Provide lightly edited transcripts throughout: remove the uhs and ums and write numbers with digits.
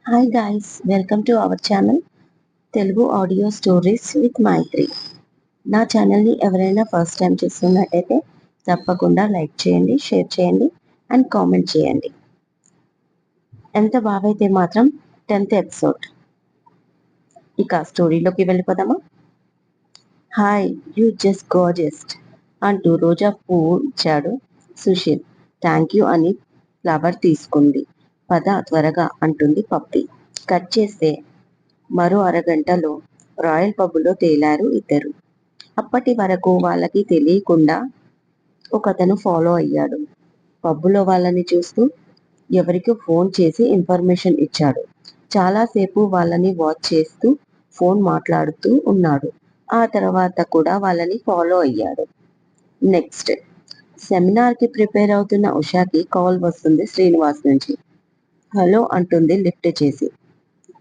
Hi guys, welcome to our channel Telugu audio stories with Maithri. నా ఛానల్ని ఎవరైనా ఫస్ట్ టైం చూస్తున్నట్టయితే తప్పకుండా లైక్ చేయండి, షేర్ చేయండి అండ్ కామెంట్ చేయండి. ఎంత బాగైతే మాత్రం 10th ఎపిసోడ్. ఇక స్టోరీలోకి వెళ్ళిపోదామా? హాయ్, యూ జస్ట్ గార్జియస్ట్ అంటూ రోజా పువ్వు ఇచ్చాడు సుశీల్. థ్యాంక్ యూ అని ఫ్లవర్ తీసుకుంది. పద త్వరగా అంటుంది పప్పి. కట్ చేస్తే మరో అరగంటలో రాయల్ పబ్బులో తేలారు ఇద్దరు. అప్పటి వరకు వాళ్ళకి తెలియకుండా ఒకతను ఫాలో అయ్యాడు. పబ్బులో వాళ్ళని చూస్తూ ఎవరికో ఫోన్ చేసి ఇన్ఫర్మేషన్ ఇచ్చాడు. చాలాసేపు వాళ్ళని వాచ్ చేస్తూ ఫోన్ మాట్లాడుతూ ఉన్నాడు. ఆ తర్వాత కూడా వాళ్ళని ఫాలో అయ్యాడు. నెక్స్ట్ సెమినార్కి ప్రిపేర్ అవుతున్న ఉషాకి కాల్ వస్తుంది శ్రీనివాస్ నుంచి. హలో అంటుంది లిఫ్ట్ చేసి.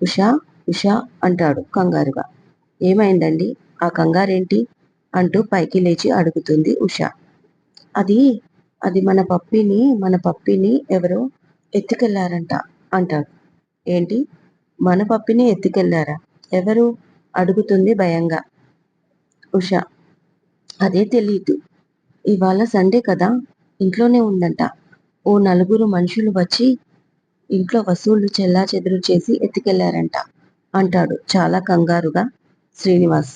ఉషా ఉషా అంటాడు కంగారుగా. ఏమైందండి? ఆ కంగారేంటి? అంటూ పైకి లేచి అడుగుతుంది ఉష. అది అది మన పప్పిని ఎవరో ఎత్తుకెళ్లారంట అంటాడు. ఏంటి? మన పప్పిని ఎత్తుకెళ్లారా? ఎవరు? అడుగుతుంది భయంగా ఉష. అదే తెలీదు. ఇవాళ సండే కదా, ఇంట్లోనే ఉందంట. ఓ నలుగురు మనుషులు వచ్చి ఇంట్లో వస్తువులు చెల్లాచెదురు చేసి ఎత్తుకెళ్లారంట అంటాడు చాలా కంగారుగా శ్రీనివాస్.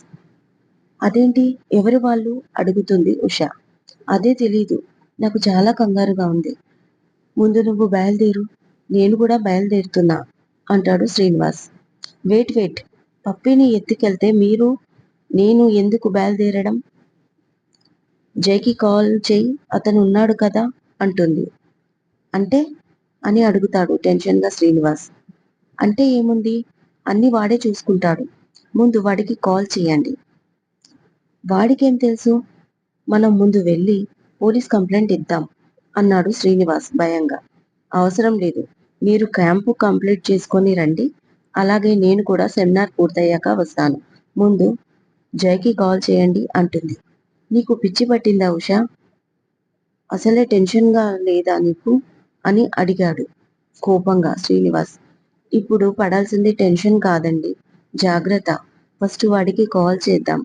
అదేంటి? ఎవరు వాళ్ళు? అడుగుతుంది ఉష. అదే తెలీదు. నాకు చాలా కంగారుగా ఉంది. ముందు నువ్వు బయలుదేరు, నేను కూడా బయలుదేరుతున్నా అంటాడు శ్రీనివాస్. వెయిట్, పప్పిని ఎత్తుకెళ్తే నేను ఎందుకు బయలుదేరడం? జైకి కాల్ చేయి, అతను ఉన్నాడు కదా అంటుంది. అంటే అని అడుగుతాడు టెన్షన్గా శ్రీనివాస్. అంటే ఏముంది, అన్ని వాడే చూసుకుంటాడు. ముందు వాడికి కాల్ చేయండి. వాడికేం తెలుసు? మనం ముందు వెళ్ళి పోలీస్ కంప్లైంట్ ఇద్దాం అన్నాడు శ్రీనివాస్ భయంగా. అవసరం లేదు, మీరు క్యాంపు కంప్లీట్ చేసుకొని రండి. అలాగే నేను కూడా సెమినార్ పూర్తయ్యాక వస్తాను. ముందు జైకి కాల్ చేయండి అంటుంది. నీకు పిచ్చి పట్టిందా ఉషా? అసలే టెన్షన్గా లేదా నీకు అని అడిగాడు కోపంగా శ్రీనివాస్. ఇప్పుడు పడాల్సింది టెన్షన్ కాదండి, జాగ్రత్త. ఫస్ట్ వాడికి కాల్ చేద్దాం.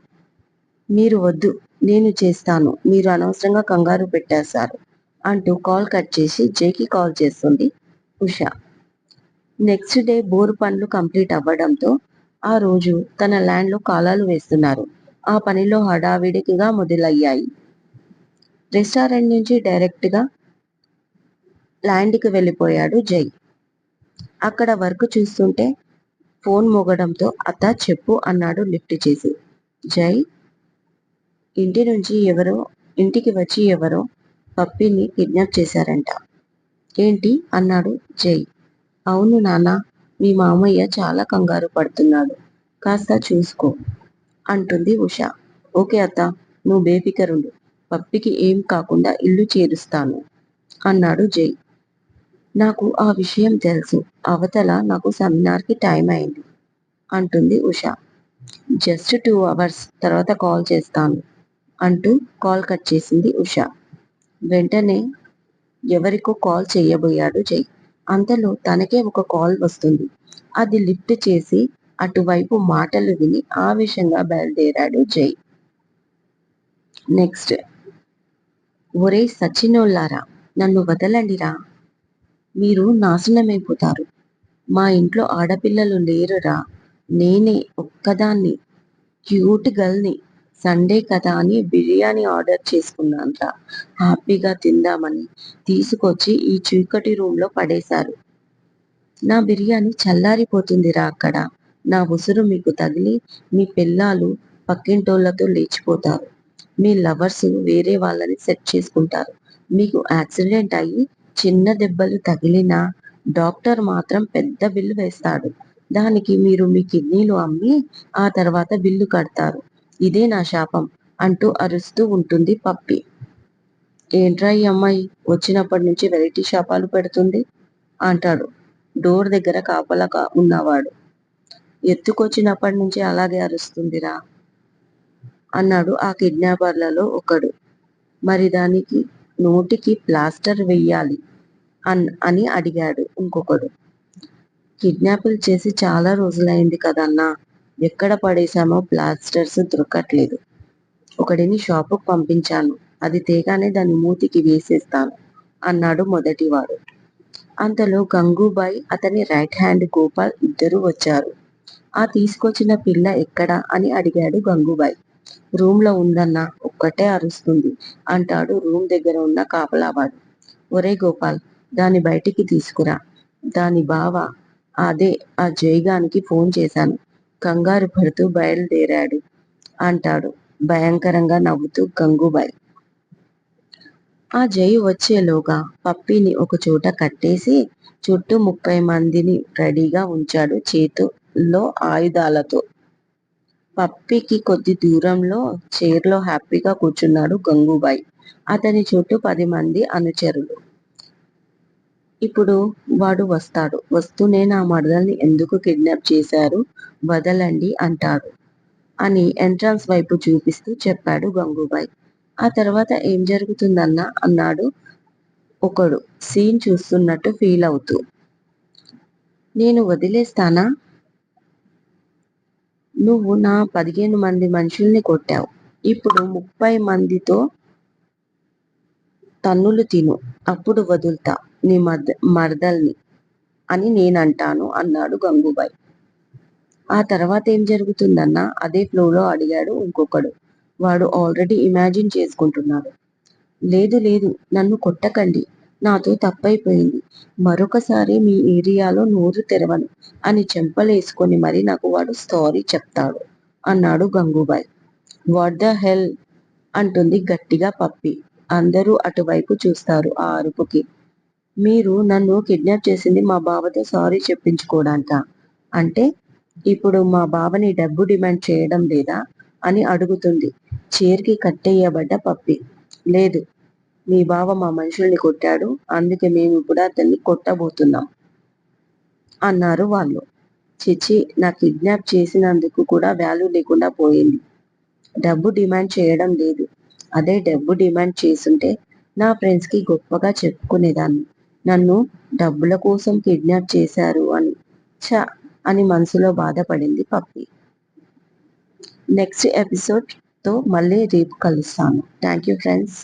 మీరు వద్దు, నేను చేస్తాను. మీరు అనవసరంగా కంగారు పెట్టేశారు అంటూ కాల్ కట్ చేసి జైకి కాల్ చేస్తుంది ఉష. నెక్స్ట్ డే బోరు పనులు కంప్లీట్ అవ్వడంతో ఆ రోజు తన ల్యాండ్లో కాలాలు వేస్తున్నారు. ఆ పనిలో హడావిడిగా మొదలయ్యాయి. రెస్టారెంట్ నుంచి డైరెక్ట్గా ల్యాండ్కి వెళ్ళిపోయాడు జై. అక్కడ వర్క్ చూస్తుంటే ఫోన్ మోగడంతో అత్త చెప్పు అన్నాడు లిఫ్ట్ చేసి. జై, ఇంటికి వచ్చి ఎవరో పప్పిని కిడ్నాప్ చేశారంట. ఏంటి? అన్నాడు జై. అవును నాన్న, మీ మామయ్య చాలా కంగారు పడుతున్నాడు. కాస్త చూసుకో అంటుంది ఉష. ఓకే అత్త, నువ్వు బేఫికరుండు. పప్పికి ఏం కాకుండా ఇల్లు చేరుస్తాను అన్నాడు జై. నాకు ఆ విషయం తెలుసు. అవతల నాకు సెమినార్కి టైం అయింది అంటుంది ఉష. జస్ట్ 2 hours తర్వాత కాల్ చేస్తాను అంటూ కాల్ కట్ చేసింది ఉష. వెంటనే ఎవరికో కాల్ చేయబోయాడు జై. అంతలో తనకే ఒక కాల్ వస్తుంది. అది లిఫ్ట్ చేసి అటువైపు మాటలు విని ఆవేశంగా బయలుదేరాడు జై. నెక్స్ట్, ఒరే సచ్చినోళ్ళారా, నన్ను వదలండిరా, మీరు నాశనమైపోతారు. మా ఇంట్లో ఆడపిల్లలు లేరురా, నేనే ఒక్కదాన్ని క్యూట్ గర్ల్ని. సండే కదా అని బిర్యానీ ఆర్డర్ చేసుకున్నాన్రా, హ్యాపీగా తిందామని తీసుకొచ్చి ఈ చీకటి రూమ్లో పడేశారు. నా బిర్యానీ చల్లారిపోతుందిరా అక్కడ. నా ఉసురు మీకు తగిలి మీ పిల్లాలు పక్కింటోళ్లతో లేచిపోతారు. మీ లవర్స్ వేరే వాళ్ళని సెట్ చేసుకుంటారు. మీకు యాక్సిడెంట్ అయ్యి చిన్న దెబ్బలు తగిలినా డాక్టర్ మాత్రం పెద్ద బిల్లు వేస్తాడు. దానికి మీరు మీ కిడ్నీలు అమ్మి ఆ తర్వాత బిల్లు కడతారు. ఇదే నా శాపం అంటూ అరుస్తూ ఉంటుంది పప్పి. ఏంట్రా ఈ అమ్మాయి వచ్చినప్పటి నుంచి వెరైటీ శాపాలు పెడుతుంది అంటాడు డోర్ దగ్గర కాపలా ఉన్నవాడు. ఎత్తుకొచ్చినప్పటి నుంచి అలాగే అరుస్తుందిరా అన్నాడు ఆ కిడ్నాపర్లలో ఒకడు. మరి దానికి నోటికి ప్లాస్టర్ వెయ్యాలి అని అడిగాడు ఇంకొకడు. కిడ్నాపులు చేసి చాలా రోజులైంది కదన్నా. ఎక్కడ పడేశామో ప్లాస్టర్స్ దొరకట్లేదు. ఒకడిని షాపుకు పంపించాను. అది తేగానే దాని మూతికి వేసేస్తాను అన్నాడు మొదటివాడు. అంతలో గంగూబాయ్, అతని రైట్ హ్యాండ్ గోపాల్ ఇద్దరూ వచ్చారు. ఆ తీసుకొచ్చిన పిల్ల ఎక్కడా అని అడిగాడు గంగూబాయ్. రూమ్ లో ఉందన్నా, ఒక్కటే అరుస్తుంది అంటాడు రూమ్ దగ్గర ఉన్న కాపలావాడు. ఒరే గోపాల్, దాన్ని బయటికి తీసుకురా. దాని బావ, అదే ఆ జైగానికి ఫోన్ చేశాను. కంగారు పడుతూ బయలుదేరాడు అంటాడు భయంకరంగా నవ్వుతూ గంగూబాయ్. ఆ జై వచ్చేలోగా పప్పిని ఒక చోట కట్టేసి చుట్టూ 30 మందిని రెడీగా ఉంచాడు చేతుల్లో ఆయుధాలతో. పప్పికి కొద్ది దూరంలో చైర్లో హ్యాపీగా కూర్చున్నాడు గంగూబాయ్. అతని చుట్టూ 10 మంది అనుచరులు. ఇప్పుడు వాడు వస్తాడు. వస్తూనే నా మరదల్ని ఎందుకు కిడ్నాప్ చేశారు, వదలండి అంటాడు అని ఎంట్రన్స్ వైపు చూపిస్తూ చెప్పాడు గంగూబాయ్. ఆ తర్వాత ఏం జరుగుతుందన్నా అన్నాడు ఒకడు సీన్ చూస్తున్నట్టు ఫీల్ అవుతూ. నేను వదిలేస్తానా? నువ్వు నా 15 మంది మనుషుల్ని కొట్టావు. ఇప్పుడు 30 మందితో తన్నులు తిను, అప్పుడు వదులుతా నీ మరదల్ని అని నేనంటాను అన్నాడు గంగూబాయ్. ఆ తర్వాత ఏం జరుగుతుందన్నా అదే ఫ్లోలో అడిగాడు ఇంకొకడు. వాడు ఆల్రెడీ ఇమాజిన్ చేసుకుంటున్నాడు. లేదు లేదు, నన్ను కొట్టకండి, నాతో తప్పైపోయింది. మరొకసారి మీ ఏరియాలో నోరు తెరవను అని చెంపలేసుకొని మరి నాకు వాడు సారీ చెప్తాడు అన్నాడు గంగూబాయ్. వాట్ ద హెల్ అంటుంది గట్టిగా పప్పి. అందరూ అటువైపు చూస్తారు ఆ అరుపుకి. మీరు నన్ను కిడ్నాప్ చేసింది మా బావతో సారీ చెప్పించుకోవడానికా? అంటే ఇప్పుడు మా బావని డబ్బు డిమాండ్ చేయడం లేదా అని అడుగుతుంది చైర్కి కట్టేయబడ్డ పప్పి. లేదు, మీ బావ మా మనుషుల్ని కొట్టాడు, అందుకే మేము ఇప్పుడు అతన్ని కొట్టబోతున్నాం అన్నారు వాళ్ళు. చిచి, నా కిడ్నాప్ చేసినందుకు కూడా వాల్యూ లేకుండా పోయింది. డబ్బు డిమాండ్ చేయడం లేదు. అదే డబ్బు డిమాండ్ చేసుంటే నా ఫ్రెండ్స్కి గొప్పగా చెప్పుకునేదాన్ని, నన్ను డబ్బుల కోసం కిడ్నాప్ చేశారు అని. ఛ అని మనసులో బాధపడింది పప్పి. నెక్స్ట్ ఎపిసోడ్తో మళ్ళీ రేపు కలుస్తాను. Thank you friends.